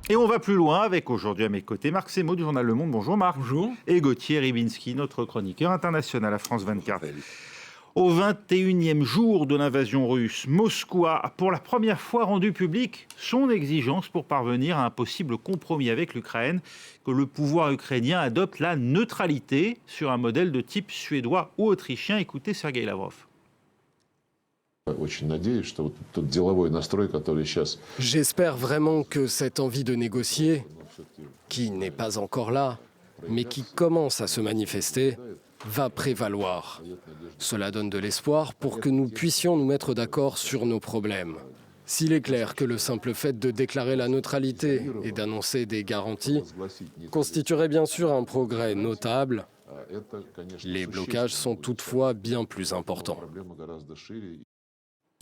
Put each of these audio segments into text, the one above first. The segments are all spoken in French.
Et on va plus loin avec aujourd'hui à mes côtés Marc Semo du journal Le Monde. Bonjour Marc. Bonjour. Et Gauthier Ribinski, notre chroniqueur international à France 24. Au 21e jour de l'invasion russe, Moscou a pour la première fois rendu public son exigence pour parvenir à un possible compromis avec l'Ukraine, que le pouvoir ukrainien adopte la neutralité sur un modèle de type suédois ou autrichien. Écoutez Sergueï Lavrov. J'espère vraiment que cette envie de négocier, qui n'est pas encore là, mais qui commence à se manifester, va prévaloir. Cela donne de l'espoir pour que nous puissions nous mettre d'accord sur nos problèmes. S'il est clair que le simple fait de déclarer la neutralité et d'annoncer des garanties constituerait bien sûr un progrès notable, les blocages sont toutefois bien plus importants.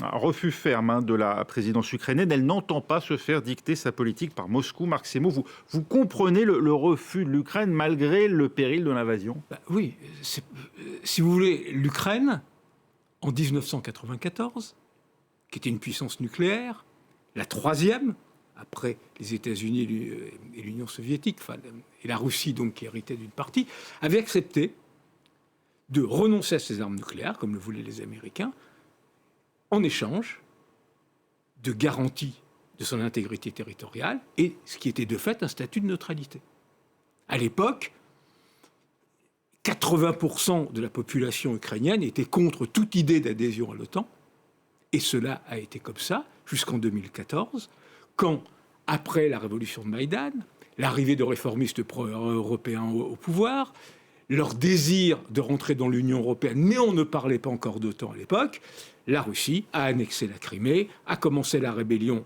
Un refus ferme de la présidence ukrainienne. Elle n'entend pas se faire dicter sa politique par Moscou. Marc Semo, vous comprenez le refus de l'Ukraine malgré le péril de l'invasion ? Oui, si vous voulez, l'Ukraine, en 1994, qui était une puissance nucléaire, la troisième, après les États-Unis et l'Union soviétique, et la Russie donc qui héritait d'une partie, avait accepté de renoncer à ses armes nucléaires, comme le voulaient les Américains, en échange de garanties de son intégrité territoriale et ce qui était de fait un statut de neutralité. À l'époque, 80% de la population ukrainienne était contre toute idée d'adhésion à l'OTAN, et cela a été comme ça jusqu'en 2014, quand, après la révolution de Maïdan, l'arrivée de réformistes pro-européens au pouvoir, leur désir de rentrer dans l'Union européenne, mais on ne parlait pas encore d'OTAN à l'époque, la Russie a annexé la Crimée, a commencé la rébellion,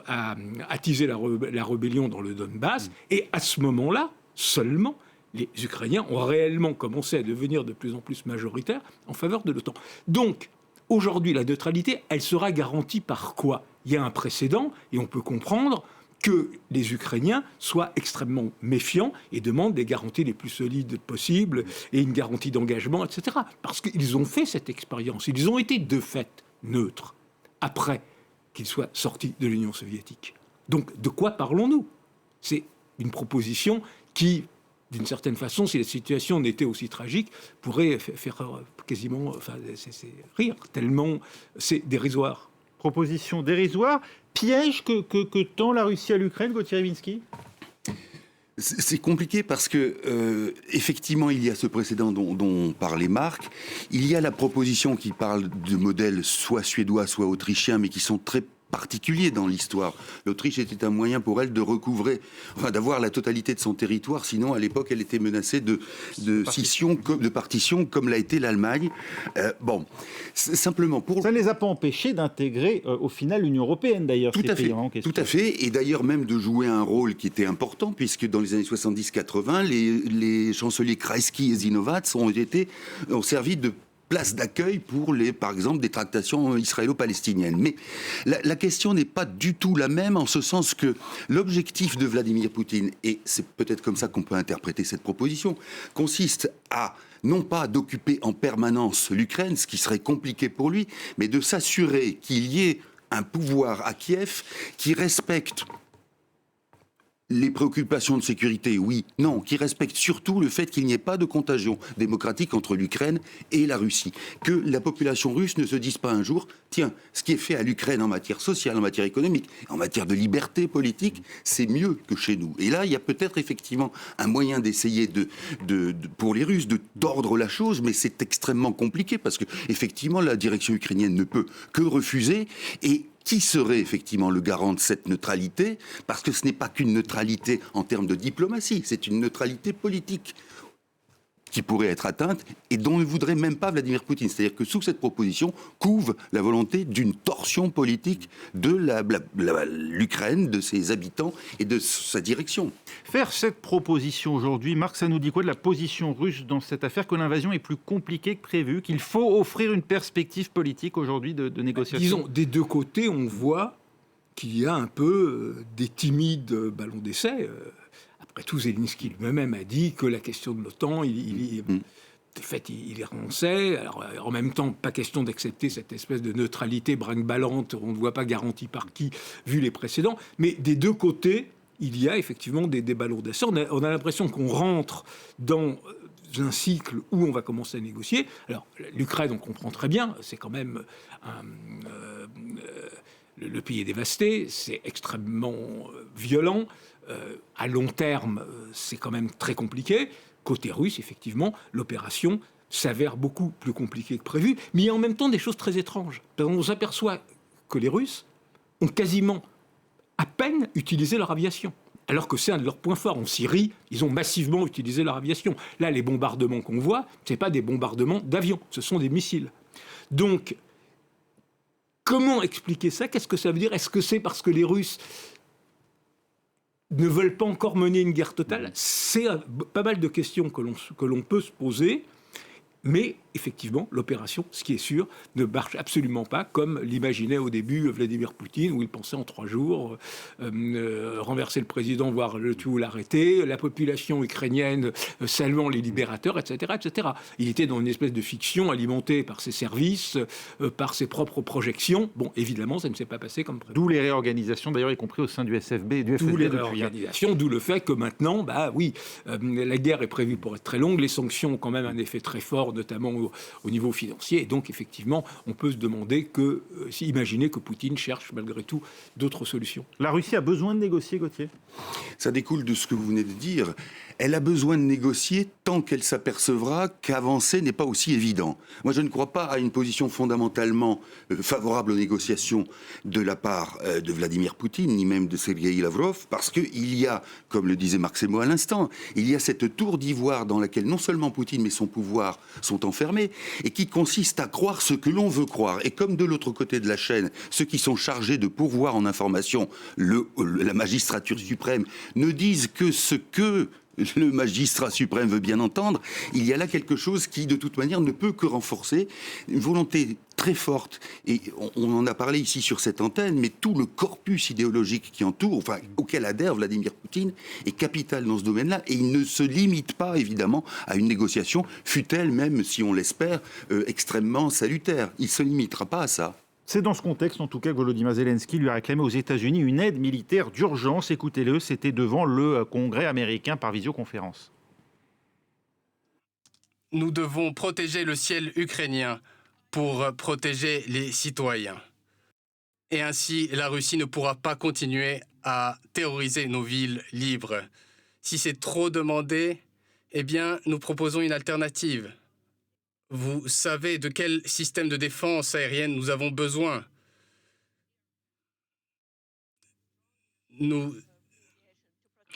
a attisé la rébellion dans le Donbass, et à ce moment-là, seulement, les Ukrainiens ont réellement commencé à devenir de plus en plus majoritaires en faveur de l'OTAN. Donc, aujourd'hui, la neutralité, elle sera garantie par quoi ? Il y a un précédent, et on peut comprendre que les Ukrainiens soient extrêmement méfiants et demandent des garanties les plus solides possibles et une garantie d'engagement, etc. Parce qu'ils ont fait cette expérience. Ils ont été de fait neutres après qu'ils soient sortis de l'Union soviétique. Donc, de quoi parlons-nous ? C'est une proposition qui, d'une certaine façon, si la situation n'était aussi tragique, pourrait faire quasiment c'est rire, tellement c'est dérisoire. Proposition dérisoire, piège que tend la Russie à l'Ukraine, Gauthier Ribinski ? C'est compliqué parce que, effectivement, il y a ce précédent dont parlait Marc. Il y a la proposition qui parle de modèles soit suédois, soit autrichiens, mais qui sont très particuliers dans l'histoire. L'Autriche était un moyen pour elle de recouvrer, d'avoir la totalité de son territoire. Sinon, à l'époque, elle était menacée de scission, de partition, comme l'a été l'Allemagne. Simplement pour... Ça ne les a pas empêchés d'intégrer, au final, l'Union européenne, d'ailleurs, tout à fait, et d'ailleurs même de jouer un rôle qui était important, puisque dans les années 70-80, les chanceliers Kreisky et Zinovats ont servi de place d'accueil pour, par exemple, des tractations israélo-palestiniennes. Mais la question n'est pas du tout la même, en ce sens que l'objectif de Vladimir Poutine, et c'est peut-être comme ça qu'on peut interpréter cette proposition, consiste à non pas d'occuper en permanence l'Ukraine, ce qui serait compliqué pour lui, mais de s'assurer qu'il y ait un pouvoir à Kiev qui respecte les préoccupations de sécurité, oui, non, qui respectent surtout le fait qu'il n'y ait pas de contagion démocratique entre l'Ukraine et la Russie. Que la population russe ne se dise pas un jour, tiens, ce qui est fait à l'Ukraine en matière sociale, en matière économique, en matière de liberté politique, c'est mieux que chez nous. Et là, il y a peut-être effectivement un moyen d'essayer pour les Russes d'ordre la chose, mais c'est extrêmement compliqué parce que effectivement, la direction ukrainienne ne peut que refuser. Et qui serait effectivement le garant de cette neutralité ? Parce que ce n'est pas qu'une neutralité en termes de diplomatie, c'est une neutralité politique qui pourrait être atteinte et dont ne voudrait même pas Vladimir Poutine. C'est-à-dire que sous cette proposition couve la volonté d'une torsion politique de l'Ukraine, de ses habitants et de sa direction. Faire cette proposition aujourd'hui, Marc, ça nous dit quoi de la position russe dans cette affaire, que l'invasion est plus compliquée que prévu, qu'il faut offrir une perspective politique aujourd'hui de négociation ? Disons, des deux côtés, on voit qu'il y a un peu des timides ballons d'essai. Après tout, Zelensky lui-même a dit que la question de l'OTAN, de fait, il y renonçait. Alors, en même temps, pas question d'accepter cette espèce de neutralité brinque-ballante, on ne voit pas garantie par qui, vu les précédents. Mais des deux côtés, il y a effectivement des balourdations. On a l'impression qu'on rentre dans un cycle où on va commencer à négocier. Alors, l'Ukraine, on comprend très bien, c'est quand même le pays est dévasté, c'est extrêmement violent. À long terme, c'est quand même très compliqué. Côté russe, effectivement, l'opération s'avère beaucoup plus compliquée que prévu, mais il y a en même temps des choses très étranges. On s'aperçoit que les Russes ont quasiment à peine utilisé leur aviation, alors que c'est un de leurs points forts. En Syrie, ils ont massivement utilisé leur aviation. Là, les bombardements qu'on voit, ce n'est pas des bombardements d'avions, ce sont des missiles. Donc, comment expliquer ça? Qu'est-ce que ça veut dire? Est-ce que c'est parce que les Russes ne veulent pas encore mener une guerre totale? C'est pas mal de questions que l'on peut se poser. Mais effectivement, l'opération, ce qui est sûr, ne marche absolument pas comme l'imaginait au début Vladimir Poutine, où il pensait en 3 jours renverser le président, voire le tuer ou l'arrêter, la population ukrainienne saluant les libérateurs, etc., etc. Il était dans une espèce de fiction alimentée par ses services, par ses propres projections. Bon, évidemment, ça ne s'est pas passé comme prévu. D'où les réorganisations, d'ailleurs, y compris au sein du FSB, du FSB D'où les depuis. réorganisations, d'où le fait que maintenant, la guerre est prévue pour être très longue, les sanctions ont quand même un effet très fort, notamment au niveau financier. Et donc, effectivement, on peut se demander imaginer que Poutine cherche malgré tout d'autres solutions. La Russie a besoin de négocier, Gauthier? Ça découle de ce que vous venez de dire. Elle a besoin de négocier tant qu'elle s'apercevra qu'avancer n'est pas aussi évident. Moi, je ne crois pas à une position fondamentalement favorable aux négociations de la part de Vladimir Poutine, ni même de Sergueï Lavrov, parce qu'il y a, comme le disait Marc Semo à l'instant, il y a cette tour d'ivoire dans laquelle non seulement Poutine, mais son pouvoir sont enfermés, et qui consiste à croire ce que l'on veut croire. Et comme de l'autre côté de la chaîne, ceux qui sont chargés de pourvoir en information, la magistrature suprême, ne disent que ce que le magistrat suprême veut bien entendre, il y a là quelque chose qui, de toute manière, ne peut que renforcer une volonté très forte, et on en a parlé ici sur cette antenne, mais tout le corpus idéologique qui entoure, auquel adhère Vladimir Poutine, est capital dans ce domaine-là, et il ne se limite pas, évidemment, à une négociation, fût-elle, même si on l'espère, extrêmement salutaire. Il ne se limitera pas à ça. C'est dans ce contexte, en tout cas, que Volodymyr Zelensky lui a réclamé aux États-Unis une aide militaire d'urgence. Écoutez-le, c'était devant le Congrès américain par visioconférence. Nous devons protéger le ciel ukrainien pour protéger les citoyens. Et ainsi, la Russie ne pourra pas continuer à terroriser nos villes libres. Si c'est trop demandé, eh bien, nous proposons une alternative. Vous savez de quel système de défense aérienne nous avons besoin. Nous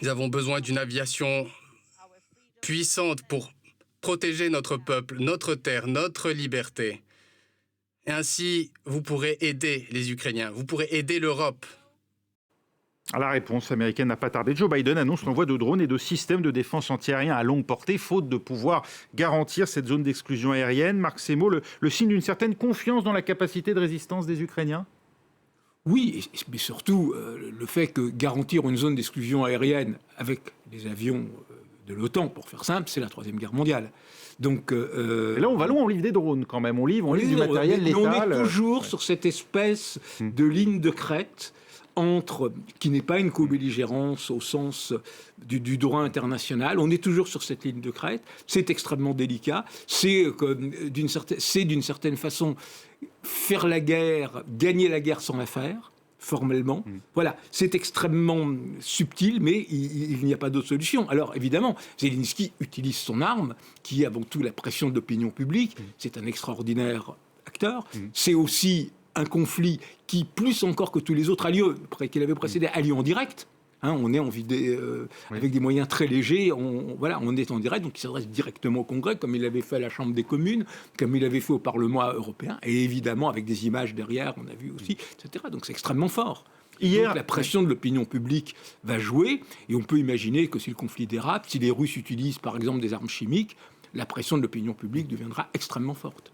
avons besoin d'une aviation puissante pour protéger notre peuple, notre terre, notre liberté. Et ainsi, vous pourrez aider les Ukrainiens, vous pourrez aider l'Europe. La réponse américaine n'a pas tardé. Joe Biden annonce l'envoi de drones et de systèmes de défense antiaérien à longue portée, faute de pouvoir garantir cette zone d'exclusion aérienne. Marc Semo, le signe d'une certaine confiance dans la capacité de résistance des Ukrainiens? Oui, mais surtout le fait que garantir une zone d'exclusion aérienne avec les avions de l'OTAN, pour faire simple, c'est la Troisième Guerre mondiale. Donc, et là, on va loin, on livre des drones quand même, on livre du matériel létal. On est toujours sur cette espèce de ligne de crête qui n'est pas une co-belligérance au sens du droit international. On est toujours sur cette ligne de crête. C'est extrêmement délicat. C'est d'une certaine façon faire la guerre, gagner la guerre sans la faire, formellement. Voilà, c'est extrêmement subtil, mais il n'y a pas d'autre solution. Alors, évidemment, Zelensky utilise son arme, qui est avant tout la pression de l'opinion publique. C'est un extraordinaire acteur. C'est aussi un conflit qui, plus encore que tous les autres, qu'il avait précédé, a lieu en direct. On est avec des moyens très légers, on est en direct, donc il s'adresse directement au Congrès, comme il l'avait fait à la Chambre des communes, comme il l'avait fait au Parlement européen, et évidemment avec des images derrière, on a vu aussi, etc. Donc c'est extrêmement fort. Donc la pression de l'opinion publique va jouer, et on peut imaginer que si le conflit dérape, si les Russes utilisent par exemple des armes chimiques, la pression de l'opinion publique deviendra extrêmement forte.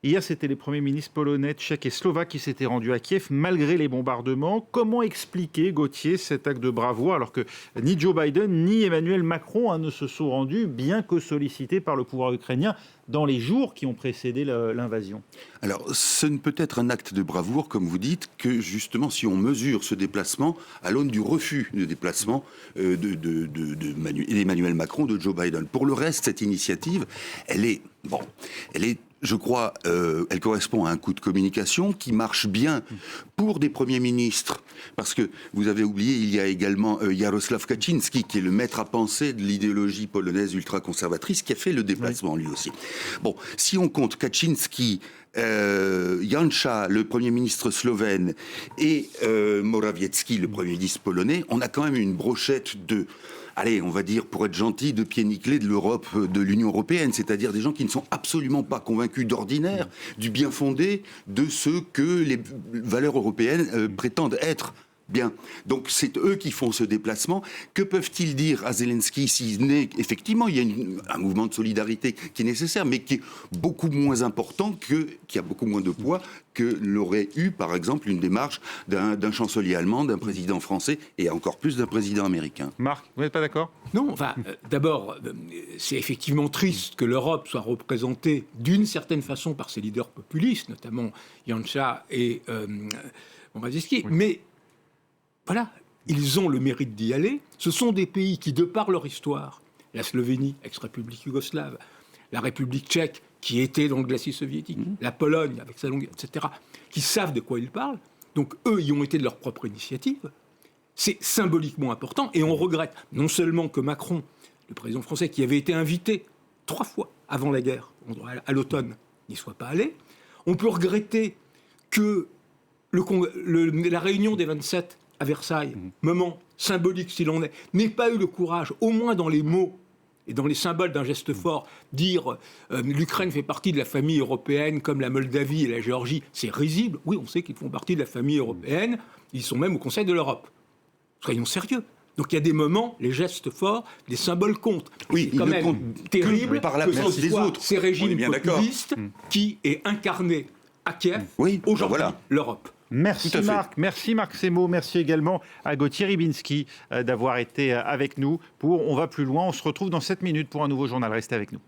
Hier, c'était les premiers ministres polonais, tchèques et slovaques qui s'étaient rendus à Kiev malgré les bombardements. Comment expliquer, Gauthier, cet acte de bravoure alors que ni Joe Biden ni Emmanuel Macron ne se sont rendus, bien que sollicités par le pouvoir ukrainien dans les jours qui ont précédé l'invasion? Alors, ce ne peut être un acte de bravoure, comme vous dites, que justement si on mesure ce déplacement à l'aune du refus de déplacement d'Emmanuel Macron, de Joe Biden. Pour le reste, cette initiative, elle est, je crois, elle correspond à un coup de communication qui marche bien pour des premiers ministres. Parce que, vous avez oublié, il y a également Jarosław Kaczynski, qui est le maître à penser de l'idéologie polonaise ultra-conservatrice, qui a fait le déplacement lui aussi. Bon, si on compte Kaczynski, Janša, le Premier ministre slovène, et Morawiecki, le Premier ministre polonais, on a quand même une brochette de... Allez, on va dire, pour être gentil, de pieds nickelés de l'Europe, de l'Union européenne, c'est-à-dire des gens qui ne sont absolument pas convaincus d'ordinaire, du bien fondé de ce que les valeurs européennes prétendent être. Bien, donc c'est eux qui font ce déplacement. Que peuvent-ils dire à Zelensky si effectivement il y a un mouvement de solidarité qui est nécessaire, mais qui est beaucoup moins important, qui a beaucoup moins de poids que l'aurait eu, par exemple, une démarche d'un chancelier allemand, d'un président français et encore plus d'un président américain. Marc, vous n'êtes pas d'accord? Non, enfin, d'abord, c'est effectivement triste que l'Europe soit représentée d'une certaine façon par ses leaders populistes, notamment Janša et Morawiecki, mais voilà, ils ont le mérite d'y aller. Ce sont des pays qui, de par leur histoire, la Slovénie, ex-république yougoslave, la République tchèque, qui était dans le glacis soviétique, la Pologne, avec sa longue, etc., qui savent de quoi ils parlent. Donc, eux, y ont été de leur propre initiative. C'est symboliquement important. Et on regrette non seulement que Macron, le président français, qui avait été invité 3 fois avant la guerre, à l'automne, n'y soit pas allé. On peut regretter que la réunion des 27 à Versailles, moment symbolique s'il en est, n'ait pas eu le courage, au moins dans les mots et dans les symboles d'un geste fort, dire l'Ukraine fait partie de la famille européenne comme la Moldavie et la Géorgie, c'est risible. Oui, on sait qu'ils font partie de la famille européenne, ils sont même au Conseil de l'Europe. Soyons sérieux. Donc il y a des moments, les gestes forts, les symboles comptent. Oui, c'est quand même terrible par la que ce des soit autres. ces régimes d'accord. populistes qui aient incarné à Kiev, Oui, aujourd'hui, voilà. l'Europe. Merci Tout à fait. Marc, merci Marc Semo, merci également à Gauthier Rybinski d'avoir été avec nous pour On va plus loin. On se retrouve dans 7 minutes pour un nouveau journal. Restez avec nous.